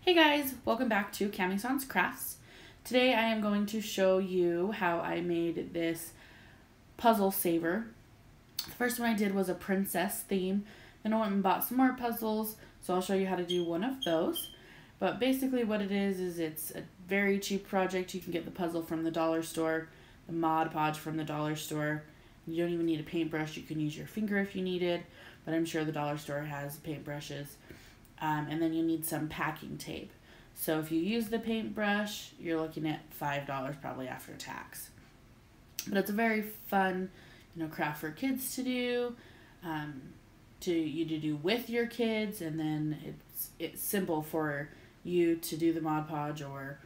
Hey guys, welcome back to Camison's Crafts. Today I am going to show you how I made this puzzle saver. The first one I did was a princess theme. Then I went and bought some more puzzles, so I'll show you how to do one of those. But basically what it is it's a very cheap project. You can get the puzzle from the dollar store, the Mod Podge from the dollar store. You don't even need a paintbrush. You can use your finger if you needed, but I'm sure the dollar store has paintbrushes. And then you need some packing tape. So if you use the paintbrush, you're looking at $5 probably after tax. But it's a very fun, craft for kids to do, to do with your kids, and then it's simple for you to do the Mod Podge or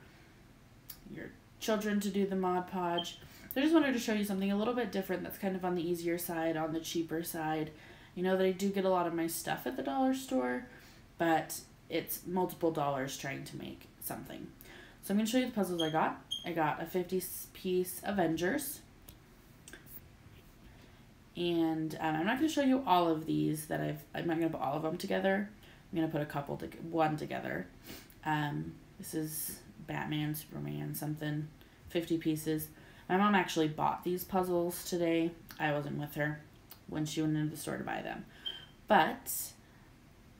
your children to do the Mod Podge. So I just wanted to show you something a little bit different that's kind of on the easier side, on the cheaper side. You know that I do get a lot of my stuff at the dollar store, but it's multiple dollars trying to make something. So I'm going to show you the puzzles I got. I got a 50-piece Avengers. And I'm not going to show you all of these that I'm not going to put all of them together. I'm going to put one together. This is Batman, Superman, something, 50 pieces. My mom actually bought these puzzles today. I wasn't with her when she went into the store to buy them. But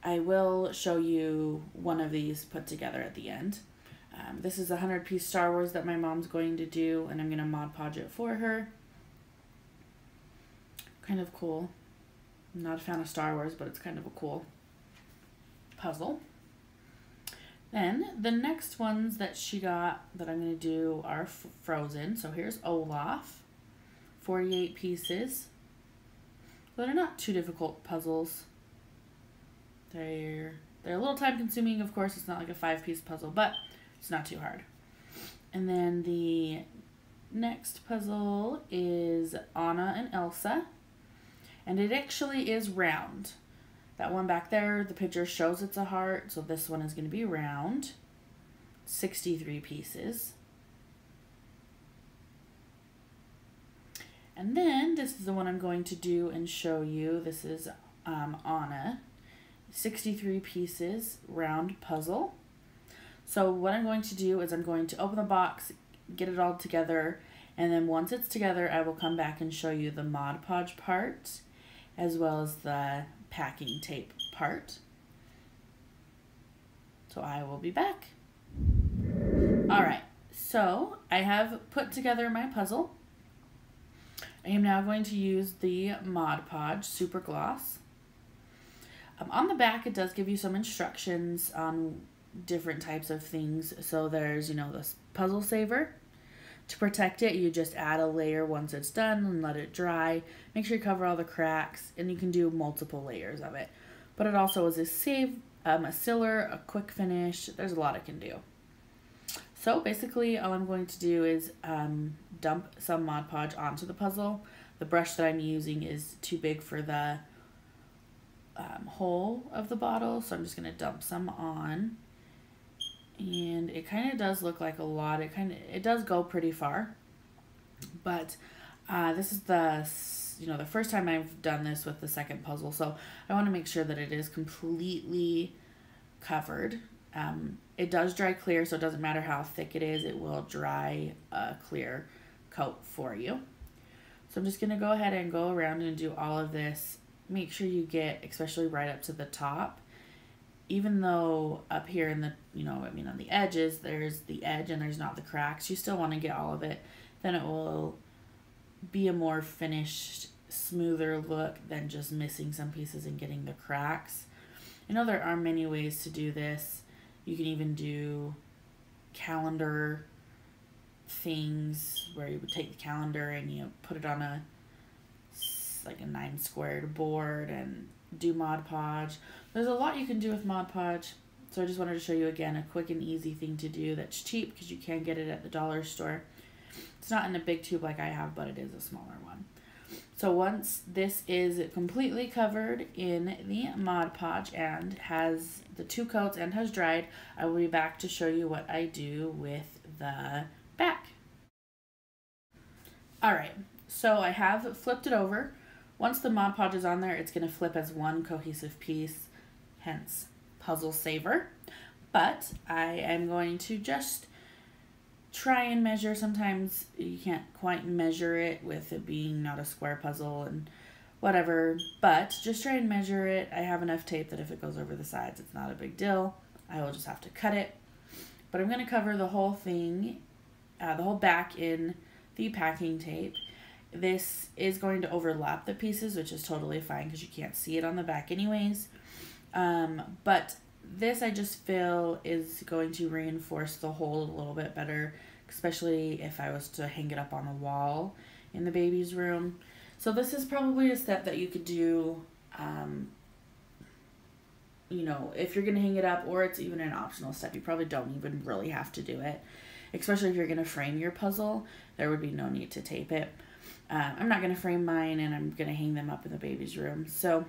I will show you one of these put together at the end. This is a 100-piece Star Wars that my mom's going to do, and I'm going to Mod Podge it for her. Kind of cool. I'm not a fan of Star Wars, but it's kind of a cool puzzle. Then the next ones that she got that I'm going to do are Frozen. So here's Olaf, 48 pieces. So they're not too difficult puzzles. They're a little time consuming, of course. It's not like a 5-piece puzzle, but it's not too hard. And then the next puzzle is Anna and Elsa. And it actually is round. That one back there, the picture shows it's a heart, so this one is going to be round. 63 pieces. And then this is the one I'm going to do and show you. This is Anna. 63 pieces round puzzle. So what I'm going to do is I'm going to open the box, get it all together, and then once it's together I will come back and show you the Mod Podge part as well as the packing tape part. So I will be back. Alright, so I have put together my puzzle. I am now going to use the Mod Podge Super Gloss. On the back, it does give you some instructions on different types of things. So there's, this puzzle saver. To protect it, you just add a layer once it's done and let it dry. Make sure you cover all the cracks, and you can do multiple layers of it. But it also is a sealer, a quick finish. There's a lot it can do. So basically, all I'm going to do is dump some Mod Podge onto the puzzle. The brush that I'm using is too big for the hole of the bottle, so I'm just going to dump some on, and it kind of does look like a lot. It does go pretty far, but this is the first time I've done this with the second puzzle, so I want to make sure that it is completely covered. It does dry clear, so it doesn't matter how thick it is, it will dry a clear coat for you. So I'm just going to go ahead and go around and do all of this. Make sure you get, especially right up to the top, even though up here in the, on the edges, there's the edge and there's not the cracks, you still want to get all of it. Then it will be a more finished, smoother look than just missing some pieces and getting the cracks. I know there are many ways to do this. You can even do calendar things where you would take the calendar and you put it on a 9 squared board and do Mod Podge. There's a lot you can do with Mod Podge, so I just wanted to show you again a quick and easy thing to do that's cheap because you can get it at the dollar store. It's not in a big tube like I have, but it is a smaller one. So once this is completely covered in the Mod Podge and has the 2 coats and has dried, I will be back to show you what I do with the back. Alright, so I have flipped it over. Once the Mod Podge is on there, it's going to flip as one cohesive piece, hence puzzle saver. but I am going to just try and measure. Sometimes you can't quite measure it with it being not a square puzzle and whatever, but just try and measure it. I have enough tape that if it goes over the sides, it's not a big deal. I will just have to cut it. But I'm going to cover the whole thing, the whole back in the packing tape. This is going to overlap the pieces, which is totally fine because you can't see it on the back anyways. But this I just feel is going to reinforce the whole a little bit better, especially if I was to hang it up on the wall in the baby's room. So this is probably a step that you could do, you know, if you're going to hang it up, or it's even an optional step. You probably don't even really have to do it, especially if you're going to frame your puzzle. There would be no need to tape it. I'm not going to frame mine, and I'm going to hang them up in the baby's room. So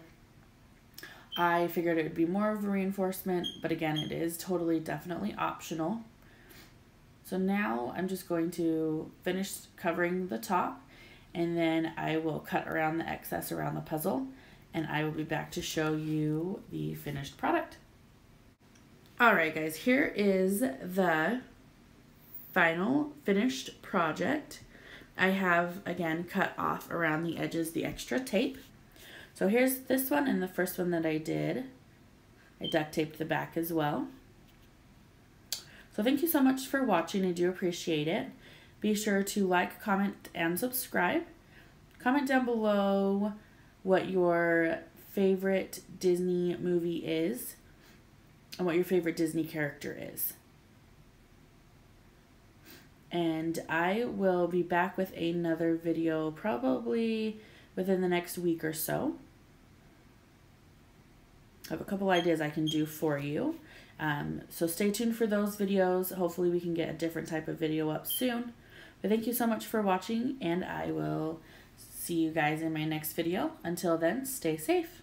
I figured it would be more of a reinforcement, but again, it is totally, definitely optional. So now I'm just going to finish covering the top, and then I will cut around the excess around the puzzle, and I will be back to show you the finished product. All right, guys, here is the final finished project. I have, again, cut off around the edges the extra tape. So here's this one, and the first one that I did, I duct taped the back as well. So thank you so much for watching. I do appreciate it. Be sure to like, comment, and subscribe. Comment down below what your favorite Disney movie is and what your favorite Disney character is. And I will be back with another video probably within the next week or so. I have a couple ideas I can do for you. So stay tuned for those videos. Hopefully we can get a different type of video up soon. But thank you so much for watching, and I will see you guys in my next video. Until then, stay safe.